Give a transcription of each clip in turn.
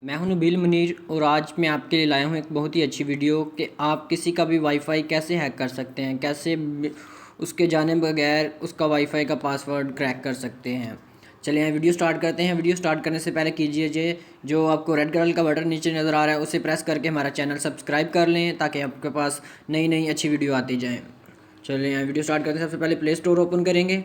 मैं हूं नबील मुनीर और आज मैं आपके लिए लाया हूं एक बहुत ही अच्छी वीडियो कि आप किसी का भी वाईफाई कैसे हैक कर सकते हैं, कैसे उसके जाने बगैर उसका वाईफाई का पासवर्ड क्रैक कर सकते हैं। चलिए वीडियो स्टार्ट करते हैं। वीडियो स्टार्ट करने से पहले कीजिए जो आपको रेड कलर का बटन नीचे नज़र आ रहा है उसे प्रेस करके हमारा चैनल सब्सक्राइब कर लें ताकि आपके पास नई नई अच्छी वीडियो आती जाएँ। चलिए वीडियो स्टार्ट करते हैं। सबसे पहले प्ले स्टोर ओपन करेंगे।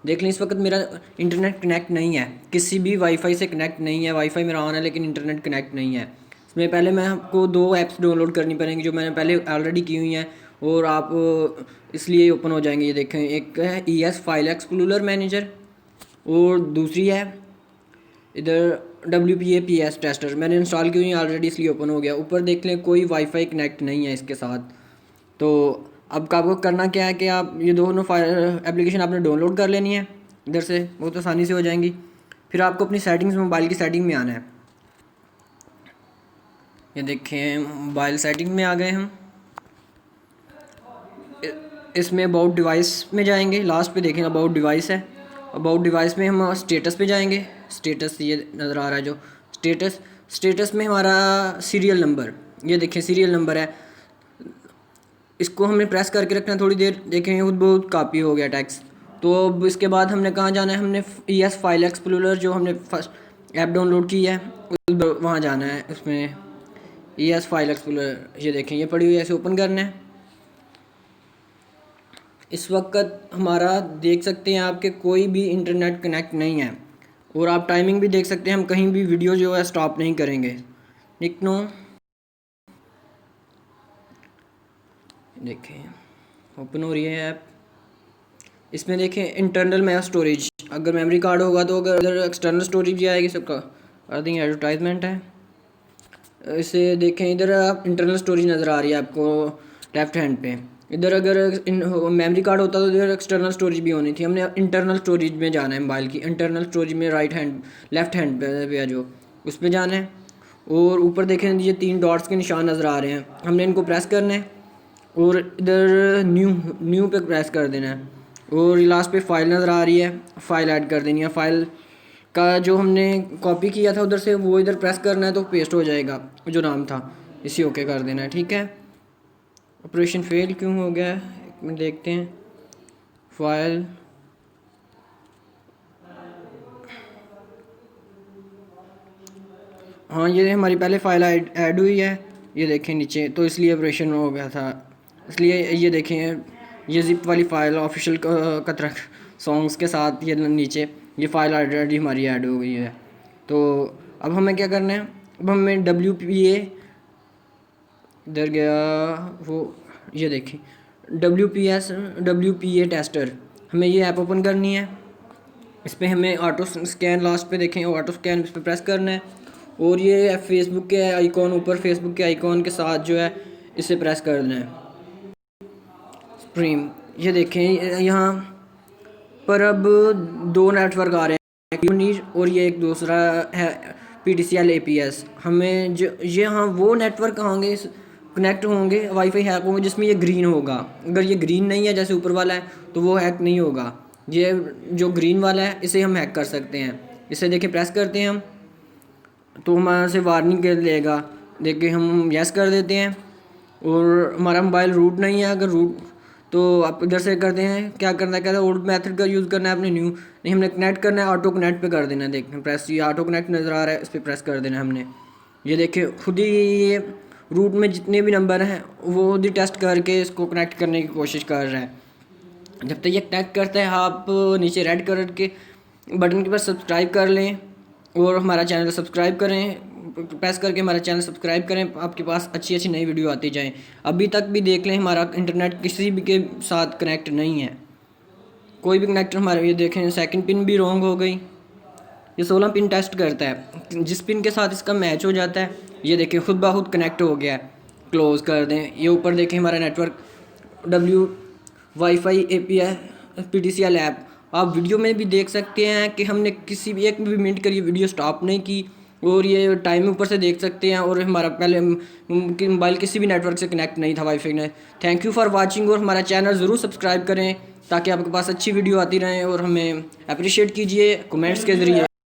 देख लें इस वक्त मेरा इंटरनेट कनेक्ट नहीं है, किसी भी वाईफाई से कनेक्ट नहीं है। वाईफाई मेरा ऑन है लेकिन इंटरनेट कनेक्ट नहीं है। इसमें पहले मैं आपको दो ऐप्स डाउनलोड करनी पड़ेंगी जो मैंने पहले ऑलरेडी की हुई हैं और आप इसलिए ओपन हो जाएंगे। ये देखें, एक है ES फाइल एक्सप्लोरर मैनेजर और दूसरी है इधर WPA PS टेस्टर। मैंने इंस्टॉल की हुई है ऑलरेडी इसलिए ओपन हो गया। ऊपर देख लें कोई वाईफाई कनेक्ट नहीं है इसके साथ। तो अब आपको करना क्या है कि आप ये दोनों एप्लीकेशन आपने डाउनलोड कर लेनी है, इधर से बहुत आसानी से हो जाएंगी। फिर आपको अपनी सेटिंग्स, मोबाइल की सेटिंग में आना है। ये देखें मोबाइल सेटिंग में आ गए हम। इसमें अबाउट डिवाइस में जाएंगे, लास्ट पे देखें अबाउट डिवाइस है। अबाउट डिवाइस में हम स्टेटस पे जाएंगे। स्टेटस ये नज़र आ रहा है जो स्टेटस में हमारा सीरियल नंबर, ये देखें सीरियल नंबर है, इसको हमने प्रेस करके रखना है थोड़ी देर। देखें खुद बहुत कापी हो गया टैक्स। तो अब इसके बाद हमने कहाँ जाना है, हमने ES फाइल एक्सप्लोरर जो हमने फर्स्ट ऐप डाउनलोड की है वहाँ जाना है। उसमें ES फाइल एक्सप्लोरर ये देखें ये पड़ी हुई है, ऐसे ओपन करना है। इस वक्त हमारा देख सकते हैं आपके कोई भी इंटरनेट कनेक्ट नहीं है और आप टाइमिंग भी देख सकते हैं, हम कहीं भी वीडियो जो है स्टॉप नहीं करेंगे। निकनो देखें ओपन हो रही है ऐप। इसमें देखें इंटरनल मेगा स्टोरेज, अगर मेमोरी कार्ड होगा तो अगर एक्सटर्नल स्टोरेज भी आएगी सबका अर्थिंग एडवर्टाइजमेंट है। इसे देखें इधर आप इंटरनल स्टोरेज नज़र आ रही है आपको लेफ्ट हैंड पे। इधर अगर मेमोरी कार्ड होता तो इधर एक्सटर्नल स्टोरेज भी होनी थी। हमने इंटरनल स्टोरेज में जाना है, मोबाइल की इंटरनल स्टोरेज में लेफ्ट हैंड पे है जो उस पर जाना है। और ऊपर देखें ये 3 डॉट्स के निशान नज़र आ रहे हैं, हमने इनको प्रेस करना है और इधर न्यू पे प्रेस कर देना है। और लास्ट पे फाइल नज़र आ रही है, फाइल ऐड कर देनी है। फाइल का जो हमने कॉपी किया था उधर से वो इधर प्रेस करना है तो पेस्ट हो जाएगा जो नाम था, इसी ओके कर देना है। ठीक है, ऑपरेशन फेल क्यों हो गया है एक मिनट देखते हैं। फाइल हाँ ये हमारी पहले फाइल ऐड हुई है, ये देखें नीचे, तो इसलिए ऑपरेशन हो गया था। इसलिए ये देखें ये जिप वाली फ़ाइल ऑफिशियल कतरक सॉन्ग्स के साथ ये नीचे ये फ़ाइल ऑलरेडी हमारी ऐड हो गई है। तो अब हमें क्या करना है, अब हमें WPA इधर गया वो, ये देखें WPA टेस्टर, हमें ये ऐप ओपन करनी है। इस पर हमें ऑटो स्कैन, लास्ट पे देखें ऑटो स्कैन, इस पर प्रेस करना है और ये फेसबुक के आइकॉन, ऊपर फेसबुक के आइकॉन के साथ जो है इसे प्रेस कर देना है। स्ट्रीम ये देखें यहाँ पर अब 2 नेटवर्क आ रहे हैं और ये एक दूसरा है PTCL APS। हमें जो ये हाँ वो नेटवर्क होंगे कनेक्ट होंगे, वाईफाई हैक होंगे जिसमें ये ग्रीन होगा। अगर ये ग्रीन नहीं है जैसे ऊपर वाला है तो वो हैक नहीं होगा। ये जो ग्रीन वाला है इसे हम हैक कर सकते हैं। इसे देखें प्रेस करते हैं हम तो हमारे से वार्निंग लेगा, देखिए हम यस कर देते हैं। और हमारा मोबाइल रूट नहीं है, अगर रूट तो आप इधर से करते हैं क्या करना है, कहता है ओल्ड मेथड का यूज़ करना है, अपने न्यू नहीं, हमने कनेक्ट करना है, ऑटो कनेक्ट पे कर देना है। देखें प्रेस, ये ऑटो कनेक्ट नज़र आ रहा है, इस पर प्रेस कर देना है हमने। ये देखिए खुद ही ये रूट में जितने भी नंबर हैं वो खुद ही टेस्ट करके इसको कनेक्ट करने की कोशिश कर रहा है। जब तक ये कनेक्ट करता है आप नीचे रेड कलर के बटन के पास सब्सक्राइब कर लें और हमारा चैनल सब्सक्राइब करें, प्रेस करके हमारा चैनल सब्सक्राइब करें, आपके पास अच्छी अच्छी नई वीडियो आती जाएं। अभी तक भी देख लें हमारा इंटरनेट किसी भी के साथ कनेक्ट नहीं है, कोई भी कनेक्टर हमारे, ये देखें सेकंड पिन भी रॉन्ग हो गई। ये 16 पिन टेस्ट करता है, जिस पिन के साथ इसका मैच हो जाता है ये देखें खुद ब खुद कनेक्ट हो गया है। क्लोज़ कर दें। ये ऊपर देखें हमारा network wifi API PTCL app. आप वीडियो में भी देख सकते हैं कि हमने किसी भी एक भी मिनट के लिए वीडियो स्टॉप नहीं की और ये टाइम ऊपर से देख सकते हैं। और हमारा पहले मोबाइल किसी भी नेटवर्क से कनेक्ट नहीं था वाईफाई ने। थैंक यू फॉर वाचिंग और हमारा चैनल ज़रूर सब्सक्राइब करें ताकि आपके पास अच्छी वीडियो आती रहें और हमें अप्रिशिएट कीजिए कमेंट्स के ज़रिए।